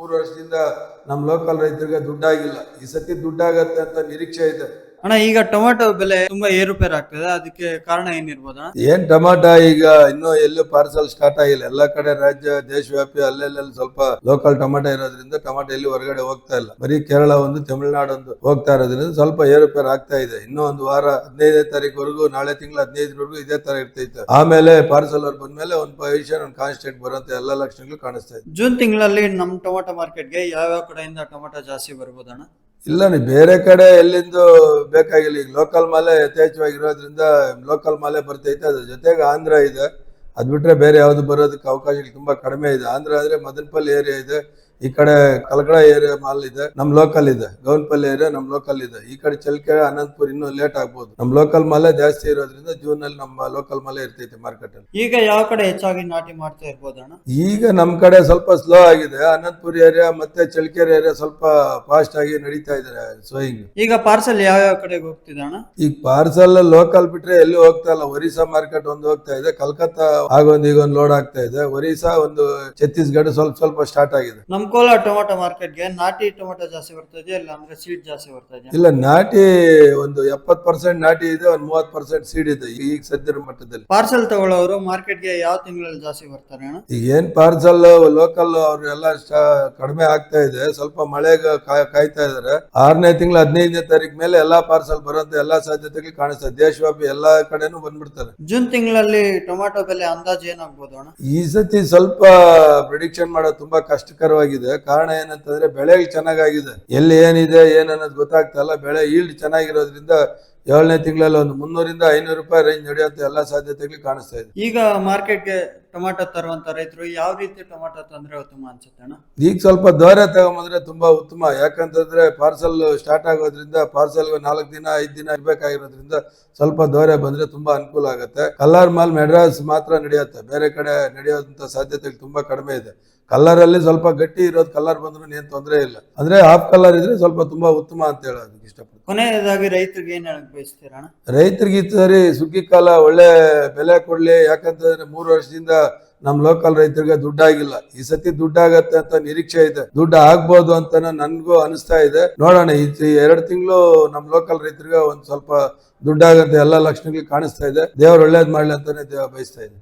3 ವರ್ಷದಿಂದ ನಮ್ಮ ಲೋಕಲ್ ರೈತರಿಗೆ ದುಡ್ಡಾಗಿಲ್ಲ. ಈ ಸತಿ ದುಡ್ಡಾಗತ್ತೆ ಅಂತ ನಿರೀಕ್ಷೆ ಇದೆ. ಅಣ್ಣ, ಈಗ ಟೊಮೆಟೊ ಬೆಲೆ ತುಂಬಾ ಏರುಪೇರು ಆಗ್ತದೆ, ಅದಕ್ಕೆ ಕಾರಣ ಏನಿರ್ಬೋದು ಅಣ್ಣ? ಏನ್ ಟೊಮಾಟೊ ಈಗ ಇನ್ನೂ ಎಲ್ಲೂ ಪಾರ್ಸಲ್ ಸ್ಟಾರ್ಟ್ ಆಗಿಲ್ಲ. ಎಲ್ಲಾ ಕಡೆ ರಾಜ್ಯ ದೇಶವ್ಯಾಪಿ ಅಲ್ಲೆಲ್ಲ ಸ್ವಲ್ಪ ಲೋಕಲ್ ಟೊಮಾಟೊ ಇರೋದ್ರಿಂದ ಟೊಮಾಟೊ ಎಲ್ಲಿ ಹೊರಗಡೆ ಹೋಗ್ತಾ ಇಲ್ಲ. ಬರೀ ಕೇರಳ ಒಂದು, ತಮಿಳುನಾಡು ಒಂದು ಹೋಗ್ತಾ ಇರೋದ್ರಿಂದ ಸ್ವಲ್ಪ ಏರುಪೇರು ಆಗ್ತಾ ಇದೆ. ಇನ್ನೂ ಒಂದು ವಾರ 15ನೇ ತಾರೀಕುವರೆಗೂ, ನಾಳೆ ತಿಂಗಳ 15ರವರೆಗೂ ಇದೇ ತರ ಇರ್ತೈತೆ. ಆಮೇಲೆ ಪಾರ್ಸಲ್ ಅವ್ರು ಬಂದ್ಮೇಲೆ ಒಂದು ಪೊಸಿಷನ್, ಒಂದು ಕಾನ್ಸ್ಟೆಂಟ್ ಬರುವಂತ ಎಲ್ಲಾ ಲಕ್ಷಣಗಳು ಕಾಣಿಸ್ತಾ ಇದೆ. ಜೂನ್ ತಿಂಗಳಲ್ಲಿ ನಮ್ಮ ಟೊಮೆಟೊ ಮಾರ್ಕೆಟ್ಗೆ ಯಾವ ಕಡೆಯಿಂದ ಟೊಮೆಟೊ ಜಾಸ್ತಿ ಬರ್ಬೋದಣ್ಣ? ಇಲ್ಲ, ನೀವು ಬೇರೆ ಕಡೆ ಎಲ್ಲಿಂದ ಬೇಕಾಗಿಲ್ಲ. ಈಗ ಲೋಕಲ್ ಮಾಲೆ ಯಥೇಚ್ಛವಾಗಿರೋದ್ರಿಂದ ಲೋಕಲ್ ಮಾಲೆ ಬರ್ತೈತೆ. ಅದ್ರ ಜೊತೆಗೆ ಆಂಧ್ರ ಇದೆ. ಅದ್ ಬಿಟ್ರೆ ಬೇರೆ ಯಾವ್ದು ಬರೋದಕ್ಕೆ ಅವಕಾಶಗಳು ತುಂಬಾ ಕಡಿಮೆ ಇದೆ. ಆಂಧ್ರ ಆದ್ರೆ ಮದನಪಲ್ಲಿ ಏರಿಯಾ ಇದೆ, ಈ ಕಡೆ ಕಲಕಡ ಏರಿಯಾ ಮಾಲ್ ಇದೆ, ನಮ್ ಲೋಕಲ್ ಇದೆ. ಗೌನ್ಪಲ್ಲಿ ಏರಿಯಾ ನಮ್ ಲೋಕಲ್ ಇದೆ. ಈ ಕಡೆ ಚಳ್ಳಕೆರೆ, ಅನಂತಪುರ ಇನ್ನೂ ಲೇಟ್ ಆಗ್ಬೋದು. ನಮ್ ಲೋಕಲ್ ಮಾಲೆ ಜಾಸ್ತಿ ಇರೋದ್ರಿಂದ ಜೂನ್ ಅಲ್ಲಿ ನಮ್ಮ ಲೋಕಲ್ ಮಾಲೆ ಇರ್ತೈತೆ ಮಾರ್ಕೆಟ್ ಅಲ್ಲಿ. ಈಗ ಯಾವ ಕಡೆ ಹೆಚ್ಚಾಗಿ ನಾಟಿ ಮಾಡ್ತಾ ಇರ್ಬೋದಣ್ಣ? ಈಗ ನಮ್ ಕಡೆ ಸ್ವಲ್ಪ ಸ್ಲೋ ಆಗಿದೆ. ಅನಂತಪುರ ಏರಿಯಾ ಮತ್ತೆ ಚಳ್ಳಕೆರೆ ಏರಿಯಾ ಸ್ವಲ್ಪ ಫಾಸ್ಟ್ ಆಗಿ ನಡೀತಾ ಇದಾರೆ ಸೋಯಿಂಗ್. ಈಗ ಪಾರ್ಸಲ್ ಯಾವ ಕಡೆಗೆ ಹೋಗ್ತಿದೆ ಅಣ್ಣ? ಈಗ ಪಾರ್ಸಲ್ ಲೋಕಲ್ ಬಿಟ್ರೆ ಎಲ್ಲೂ ಹೋಗ್ತಾ ಇಲ್ಲ. ಒರಿಸ್ಸಾ ಮಾರ್ಕೆಟ್ ಒಂದು ಹೋಗ್ತಾ ಇದೆ, ಕಲ್ಕತ್ತಾ ಆಗೊಂದು ಈಗೊಂದು ಲೋಡ್ ಆಗ್ತಾ ಇದೆ. ಒರಿಸ್ಸಾ ಒಂದು, ಛತ್ತೀಸ್ಗಢ ಸ್ವಲ್ಪ ಸ್ಟಾರ್ಟ್ ಆಗಿದೆ. ನಮ್ ಕೋಲಾರ ಟೊಮೆಟೊ ಮಾರ್ಕೆಟ್ಗೆ ನಾಟಿ ಟೊಮೆಟೊ ಜಾಸ್ತಿ ಬರ್ತಾ ಇದೆಯಾ, ಇಲ್ಲ ಅಂದ್ರೆ ಸೀಡ್ ಜಾಸ್ತಿ ಬರ್ತಾ ಇದೆಯಾ? ಇಲ್ಲ, ನಾಟಿ ಒಂದು 70% ನಾಟಿ ಇದೆ, ಒಂದು 30% ಸೀಡ್ ಇದೆ ಈಗ ಸದ್ಯದ ಮಟ್ಟದಲ್ಲಿ. ಪಾರ್ಸಲ್ ತಗೊಳ್ಳೋರು ಮಾರ್ಕೆಟ್ಗೆ ಯಾವ ತಿಂಗಳಲ್ಲಿ ಜಾಸ್ತಿ ಬರ್ತಾರೆ ಅಣ್ಣ? ಈಗ ಏನ್ ಪಾರ್ಸಲ್ ಲೋಕಲ್ ಅವ್ರೆಲ್ಲ ಕಡಿಮೆ ಆಗ್ತಾ ಇದೆ. ಸ್ವಲ್ಪ ಮಳೆಗೆ ಕಾಯ್ತಾ ಇದಾರೆ. 6ನೇ ತಿಂಗಳ 15ನೇ ತಾರೀಕು ಮೇಲೆ ಎಲ್ಲಾ ಪಾರ್ಸಲ್ ಬರೋಂತ ಎಲ್ಲಾ ಸಾಧ್ಯತೆಗಳು ಕಾಣಿಸ್ತದೆ. ದೇಶವ್ಯಾಪಿ ಎಲ್ಲಾ ಕಡೆನೂ ಬಂದ್ಬಿಡ್ತಾರೆ. ಜೂನ್ ತಿಂಗಳಲ್ಲಿ ಟೊಮೆಟೊ ಬೆಲೆ ಅಂದಾಜು ಏನಾಗ್ಬೋದು ಅಣ್ಣ? ಈ ಸತಿ ಸ್ವಲ್ಪ ಪ್ರಿಡಿಕ್ಷನ್ ಮಾಡೋದು ತುಂಬಾ ಕಷ್ಟಕರವಾಗಿದೆ. ಕಾರಣ ಏನಂತಂದ್ರೆ ಬೆಳೆ ಚೆನ್ನಾಗಿದೆ, ಎಲ್ಲಿ ಏನಿದೆ ಏನನ್ನೋದು ಗೊತ್ತಾಗ್ತಾ ಇಲ್ಲ. ಬೆಳೆ ಈಲ್ಡ್ ಚೆನ್ನಾಗಿರೋದ್ರಿಂದ 7ನೇ ತಿಂಗಳಲ್ಲಿ ಒಂದು 300 - 500 ರೂಪಾಯಿ ರೇಂಜ್ ನಡೆಯುವಂತ ಎಲ್ಲಾ ಸಾಧ್ಯತೆಗಳು ಕಾಣಿಸ್ತಾ ಇದೆ. ಈಗ ಮಾರ್ಕೆಟ್ಗೆ ಟೊಮೆಟೊ ತರುವಂತ ರೈತರು ಯಾವ ರೀತಿ ಟೊಮೆಟೊ ತಂದ್ರೆ ಉತ್ತಮ ಅನ್ಸುತ್ತೆ ಅಣ್ಣ? ಈಗ ಸ್ವಲ್ಪ ದೂರ ತಗೊಂಬಂದ್ರೆ ತುಂಬಾ ಉತ್ತಮ. ಯಾಕಂತಂದ್ರೆ ಪಾರ್ಸಲ್ ಸ್ಟಾರ್ಟ್ ಆಗೋದ್ರಿಂದ, ಪಾರ್ಸಲ್ 4 ದಿನ 5 ದಿನ ಇರ್ಬೇಕಾಗಿರೋದ್ರಿಂದ ಸ್ವಲ್ಪ ದೂರ ಬಂದ್ರೆ ತುಂಬಾ ಅನುಕೂಲ ಆಗುತ್ತೆ. ಕಲ್ಲರ್ ಮಾಲ್ ಮೆಡ್ರಾಸ್ ಮಾತ್ರ ನಡೆಯುತ್ತೆ, ಬೇರೆ ಕಡೆ ನಡೆಯುವಂತ ಸಾಧ್ಯತೆಗಳು ತುಂಬಾ ಕಡಿಮೆ ಇದೆ. ಕಲರ್ ಅಲ್ಲಿ ಸ್ವಲ್ಪ ಗಟ್ಟಿ ಇರೋದು ಕಲರ್ ಬಂದ್ರು ಏನ್ ತೊಂದರೆ ಇಲ್ಲ. ಅಂದ್ರೆ ಹಾಫ್ ಕಲರ್ ಇದ್ರೆ ಸ್ವಲ್ಪ ತುಂಬಾ ಉತ್ತಮ ಅಂತ ಹೇಳೋದಕ್ಕೆ ಇಷ್ಟಪಡ್ತೀನಿ. ಕೊನೆಯದಾಗಿ ರೈತರಿಗೆ ಏನ್ ಹೇಳಕ್ ಬಯಸ್ತೀರ ಅಣ್ಣ? ರೈತರಿಗೆ ಈ ಸರಿ ಸುಗ್ಗಿ ಕಾಲ ಒಳ್ಳೆ ಬೆಲೆ ಕೊಡ್ಲಿ. ಯಾಕಂತಂದ್ರೆ 3 ವರ್ಷದಿಂದ ನಮ್ ಲೋಕಲ್ ರೈತರಿಗೆ ದುಡ್ಡಾಗಿಲ್ಲ. ಈ ಸತಿ ದುಡ್ಡಾಗತ್ತೆ ಅಂತ ನಿರೀಕ್ಷೆ ಇದೆ. ದುಡ್ಡು ಆಗ್ಬೋದು ಅಂತ ನನ್ಗೂ ಅನಿಸ್ತಾ ಇದೆ. ನೋಡೋಣ, ಈ 2 ತಿಂಗಳು ನಮ್ ಲೋಕಲ್ ರೈತರಿಗೆ ಒಂದ್ ಸ್ವಲ್ಪ ದುಡ್ಡಾಗತ್ತೆ ಎಲ್ಲಾ ಲಕ್ಷಣಗಳು ಕಾಣಿಸ್ತಾ ಇದೆ. ದೇವ್ರು ಒಳ್ಳೇದ್ ಮಾಡ್ಲಿ ಅಂತಾನೆ ಬಯಸ್ತಾ ಇದೆ.